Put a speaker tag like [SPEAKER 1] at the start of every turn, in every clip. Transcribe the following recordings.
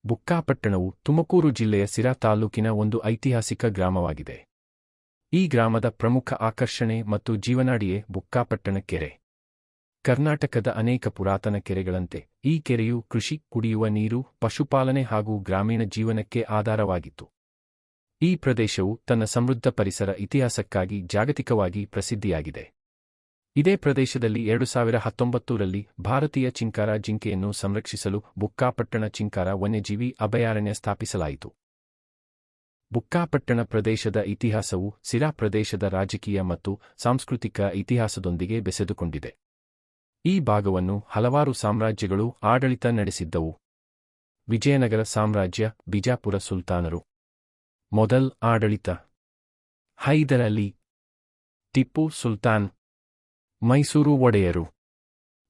[SPEAKER 1] ಬುಕ್ಕಾಪಟ್ಟಣವು ತುಮಕೂರು ಜಿಲ್ಲೆಯ ಸಿರಾ ತಾಲ್ಲೂಕಿನ ಒಂದು ಐತಿಹಾಸಿಕ ಗ್ರಾಮವಾಗಿದೆ. ಈ ಗ್ರಾಮದ ಪ್ರಮುಖ ಆಕರ್ಷಣೆ ಮತ್ತು ಜೀವನಾಡಿಯೇ ಬುಕ್ಕಾಪಟ್ಟಣ ಕೆರೆ. ಕರ್ನಾಟಕದ ಅನೇಕ ಪುರಾತನ ಕೆರೆಗಳಂತೆ ಈ ಕೆರೆಯು ಕೃಷಿ, ಕುಡಿಯುವ ನೀರು, ಪಶುಪಾಲನೆ ಹಾಗೂ ಗ್ರಾಮೀಣ ಜೀವನಕ್ಕೆ ಆಧಾರವಾಗಿತ್ತು. ಈ ಪ್ರದೇಶವು ತನ್ನ ಸಮೃದ್ಧ ಪರಿಸರ ಇತಿಹಾಸಕ್ಕಾಗಿ ಜಾಗತಿಕವಾಗಿ ಪ್ರಸಿದ್ಧಿಯಾಗಿದೆ. ಇದೇ ಪ್ರದೇಶದಲ್ಲಿ 2019ರಲ್ಲಿ ಭಾರತೀಯ ಚಿಂಕಾರ ಜಿಂಕೆಯನ್ನು ಸಂರಕ್ಷಿಸಲು ಬುಕ್ಕಾಪಟ್ಟಣ ಚಿಂಕಾರ ವನ್ಯಜೀವಿ ಅಭಯಾರಣ್ಯ ಸ್ಥಾಪಿಸಲಾಯಿತು. ಬುಕ್ಕಾಪಟ್ಟಣ ಪ್ರದೇಶದ ಇತಿಹಾಸವು ಸಿರಾ ಪ್ರದೇಶದ ರಾಜಕೀಯ ಮತ್ತು ಸಾಂಸ್ಕೃತಿಕ ಇತಿಹಾಸದೊಂದಿಗೆ ಬೆಸೆದುಕೊಂಡಿದೆ. ಈ ಭಾಗವನ್ನು ಹಲವಾರು ಸಾಮ್ರಾಜ್ಯಗಳು ಆಡಳಿತ ನಡೆಸಿದ್ದವು. ವಿಜಯನಗರ ಸಾಮ್ರಾಜ್ಯ, ಬಿಜಾಪುರ ಸುಲ್ತಾನರು, ಮೊಘಲ್ ಆಡಳಿತ, ಹೈದರ್ ಅಲಿ, ಟಿಪ್ಪು ಸುಲ್ತಾನ್, ಮೈಸೂರು ಒಡೆಯರು.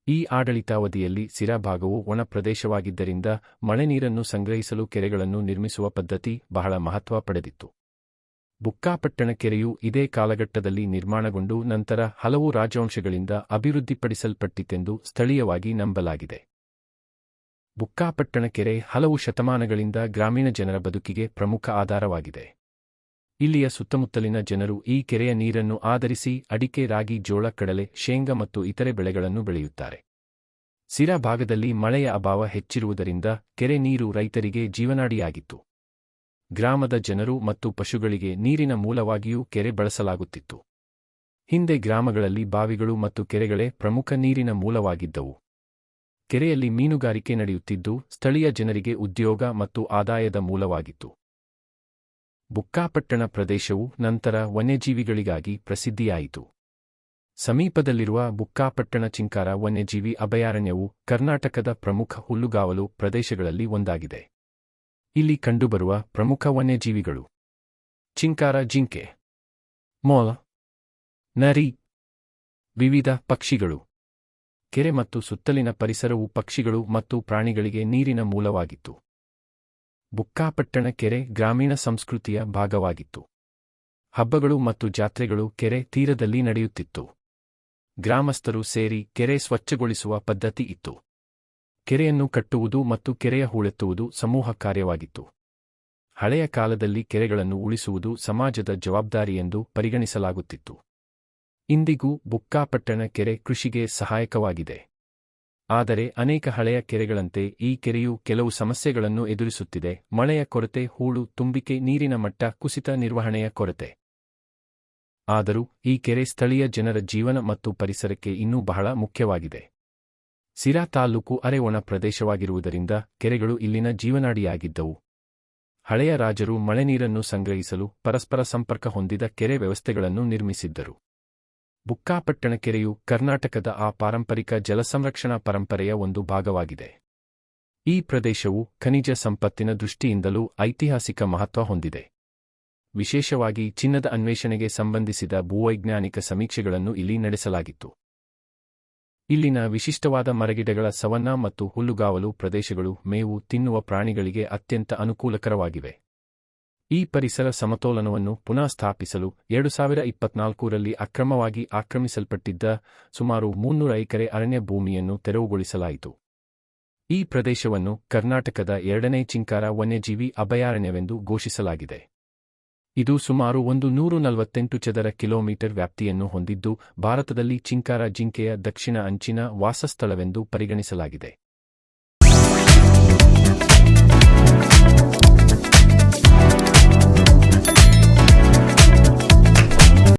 [SPEAKER 1] ಈ ಆಡಳಿತಾವಧಿಯಲ್ಲಿ ಸಿರಾ ಭಾಗವು ಒಣ ಪ್ರದೇಶವಾಗಿದ್ದರಿಂದ ಮಳೆನೀರನ್ನು ಸಂಗ್ರಹಿಸಲು ಕೆರೆಗಳನ್ನು ನಿರ್ಮಿಸುವ ಪದ್ಧತಿ ಬಹಳ ಮಹತ್ವ ಪಡೆದಿತ್ತು. ಬುಕ್ಕಾಪಟ್ಟಣ ಕೆರೆಯು ಇದೇ ಕಾಲಘಟ್ಟದಲ್ಲಿ ನಿರ್ಮಾಣಗೊಂಡು ನಂತರ ಹಲವು ರಾಜವಂಶಗಳಿಂದ ಅಭಿವೃದ್ಧಿಪಡಿಸಲ್ಪಟ್ಟಿತೆಂದು ಸ್ಥಳೀಯವಾಗಿ ನಂಬಲಾಗಿದೆ. ಬುಕ್ಕಾಪಟ್ಟಣ ಕೆರೆ ಹಲವು ಶತಮಾನಗಳಿಂದ ಗ್ರಾಮೀಣ ಜನರ ಬದುಕಿಗೆ ಪ್ರಮುಖ ಆಧಾರವಾಗಿದೆ. ಇಲ್ಲಿಯ ಸುತ್ತಮುತ್ತಲಿನ ಜನರು ಈ ಕೆರೆಯ ನೀರನ್ನು ಆಧರಿಸಿ ಅಡಿಕೆ, ರಾಗಿ, ಜೋಳ, ಕಡಲೆ, ಶೇಂಗಾ ಮತ್ತು ಇತರೆ ಬೆಳೆಗಳನ್ನು ಬೆಳೆಯುತ್ತಾರೆ. ಸಿರಾ ಭಾಗದಲ್ಲಿ ಮಳೆಯ ಅಭಾವ ಹೆಚ್ಚಿರುವುದರಿಂದ ಕೆರೆ ನೀರು ರೈತರಿಗೆ ಜೀವನಾಡಿಯಾಗಿತ್ತು. ಗ್ರಾಮದ ಜನರು ಮತ್ತು ಪಶುಗಳಿಗೆ ನೀರಿನ ಮೂಲವಾಗಿಯೂ ಕೆರೆ ಬಳಸಲಾಗುತ್ತಿತ್ತು. ಹಿಂದೆ ಗ್ರಾಮಗಳಲ್ಲಿ ಬಾವಿಗಳು ಮತ್ತು ಕೆರೆಗಳೇ ಪ್ರಮುಖ ನೀರಿನ ಮೂಲವಾಗಿದ್ದವು. ಕೆರೆಯಲ್ಲಿ ಮೀನುಗಾರಿಕೆ ನಡೆಯುತ್ತಿದ್ದು ಸ್ಥಳೀಯ ಜನರಿಗೆ ಉದ್ಯೋಗ ಮತ್ತು ಆದಾಯದ ಮೂಲವಾಗಿತ್ತು. ಬುಕ್ಕಾಪಟ್ಟಣ ಪ್ರದೇಶವು ನಂತರ ವನ್ಯಜೀವಿಗಳಿಗಾಗಿ ಪ್ರಸಿದ್ಧಿಯಾಯಿತು. ಸಮೀಪದಲ್ಲಿರುವ ಬುಕ್ಕಾಪಟ್ಟಣ ಚಿಂಕಾರ ವನ್ಯಜೀವಿ ಅಭಯಾರಣ್ಯವು ಕರ್ನಾಟಕದ ಪ್ರಮುಖ ಹುಲ್ಲುಗಾವಲು ಪ್ರದೇಶಗಳಲ್ಲಿ ಒಂದಾಗಿದೆ. ಇಲ್ಲಿ ಕಂಡುಬರುವ ಪ್ರಮುಖ ವನ್ಯಜೀವಿಗಳು: ಚಿಂಕಾರ ಜಿಂಕೆ, ಮೊಲ, ನರಿ, ವಿವಿಧ ಪಕ್ಷಿಗಳು. ಕೆರೆ ಮತ್ತು ಸುತ್ತಲಿನ ಪರಿಸರವು ಪಕ್ಷಿಗಳು ಮತ್ತು ಪ್ರಾಣಿಗಳಿಗೆ ನೀರಿನ ಮೂಲವಾಗಿತ್ತು. ಬುಕ್ಕಾಪಟ್ಟಣ ಕೆರೆ ಗ್ರಾಮೀಣ ಸಂಸ್ಕೃತಿಯ ಭಾಗವಾಗಿತ್ತು. ಹಬ್ಬಗಳು ಮತ್ತು ಜಾತ್ರೆಗಳು ಕೆರೆ ತೀರದಲ್ಲಿ ನಡೆಯುತ್ತಿತ್ತು. ಗ್ರಾಮಸ್ಥರು ಸೇರಿ ಕೆರೆ ಸ್ವಚ್ಛಗೊಳಿಸುವ ಪದ್ಧತಿ ಇತ್ತು. ಕೆರೆಯನ್ನು ಕಟ್ಟುವುದು ಮತ್ತು ಕೆರೆಯ ಹೂಳೆತ್ತುವುದು ಸಮೂಹ ಕಾರ್ಯವಾಗಿತ್ತು. ಹಳೆಯ ಕಾಲದಲ್ಲಿ ಕೆರೆಗಳನ್ನು ಉಳಿಸುವುದು ಸಮಾಜದ ಜವಾಬ್ದಾರಿಯೆಂದು ಪರಿಗಣಿಸಲಾಗುತ್ತಿತ್ತು. ಇಂದಿಗೂ ಬುಕ್ಕಾಪಟ್ಟಣ ಕೆರೆ ಕೃಷಿಗೆ ಸಹಾಯಕವಾಗಿದೆ. ಆದರೆ ಅನೇಕ ಹಳೆಯ ಕೆರೆಗಳಂತೆ ಈ ಕೆರೆಯು ಕೆಲವು ಸಮಸ್ಯೆಗಳನ್ನು ಎದುರಿಸುತ್ತಿದೆ: ಮಳೆಯ ಕೊರತೆ, ಹೂಳು ತುಂಬಿಕೆ, ನೀರಿನ ಮಟ್ಟ ಕುಸಿತ, ನಿರ್ವಹಣೆಯ ಕೊರತೆ. ಆದರೂ ಈ ಕೆರೆ ಸ್ಥಳೀಯ ಜನರ ಜೀವನ ಮತ್ತು ಪರಿಸರಕ್ಕೆ ಇನ್ನೂ ಬಹಳ ಮುಖ್ಯವಾಗಿದೆ. ಸಿರಾ ತಾಲ್ಲೂಕು ಅರೆ ಒಣ ಪ್ರದೇಶವಾಗಿರುವುದರಿಂದ ಕೆರೆಗಳು ಇಲ್ಲಿನ ಜೀವನಾಡಿಯಾಗಿದ್ದವು. ಹಳೆಯ ರಾಜರು ಮಳೆನೀರನ್ನು ಸಂಗ್ರಹಿಸಲು ಪರಸ್ಪರ ಸಂಪರ್ಕ ಹೊಂದಿದ ಕೆರೆ ವ್ಯವಸ್ಥೆಗಳನ್ನು ನಿರ್ಮಿಸಿದ್ದರು. ಬುಕ್ಕಾಪಟ್ಟಣ ಕೆರೆಯು ಕರ್ನಾಟಕದ ಪಾರಂಪರಿಕ ಜಲಸಂರಕ್ಷಣಾ ಪರಂಪರೆಯ ಒಂದು ಭಾಗವಾಗಿದೆ. ಈ ಪ್ರದೇಶವು ಖನಿಜ ಸಂಪತ್ತಿನ ದೃಷ್ಟಿಯಿಂದಲೂ ಐತಿಹಾಸಿಕ ಮಹತ್ವ ಹೊಂದಿದೆ. ವಿಶೇಷವಾಗಿ ಚಿನ್ನದ ಅನ್ವೇಷಣೆಗೆ ಸಂಬಂಧಿಸಿದ ಭೂವೈಜ್ಞಾನಿಕ ಸಮೀಕ್ಷೆಗಳನ್ನು ಇಲ್ಲಿ ನಡೆಸಲಾಗಿತ್ತು. ಇಲ್ಲಿನ ವಿಶಿಷ್ಟವಾದ ಮರಗಿಡಗಳ ಸವನ್ನಾ ಮತ್ತು ಹುಲ್ಲುಗಾವಲು ಪ್ರದೇಶಗಳು ಮೇವು ತಿನ್ನುವ ಪ್ರಾಣಿಗಳಿಗೆ ಅತ್ಯಂತ ಅನುಕೂಲಕರವಾಗಿವೆ. ಈ ಪರಿಸರ ಸಮತೋಲನವನ್ನು ಪುನಃ ಸ್ಥಾಪಿಸಲು 2024ರಲ್ಲಿ ಅಕ್ರಮವಾಗಿ ಆಕ್ರಮಿಸಲ್ಪಟ್ಟಿದ್ದ ಸುಮಾರು 300 ಎಕರೆ ಅರಣ್ಯ ಭೂಮಿಯನ್ನು ತೆರವುಗೊಳಿಸಲಾಯಿತು. ಈ ಪ್ರದೇಶವನ್ನು ಕರ್ನಾಟಕದ 2ನೇ ಚಿಂಕಾರ ವನ್ಯಜೀವಿ ಅಭಯಾರಣ್ಯವೆಂದು ಘೋಷಿಸಲಾಗಿದೆ. ಇದು ಸುಮಾರು 148 ಚದರ ಕಿಲೋಮೀಟರ್ ವ್ಯಾಪ್ತಿಯನ್ನು ಹೊಂದಿದ್ದು ಭಾರತದಲ್ಲಿ ಚಿಂಕಾರ ಜಿಂಕೆಯ ದಕ್ಷಿಣ ಅಂಚಿನ ವಾಸಸ್ಥಳವೆಂದು ಪರಿಗಣಿಸಲಾಗಿದೆ.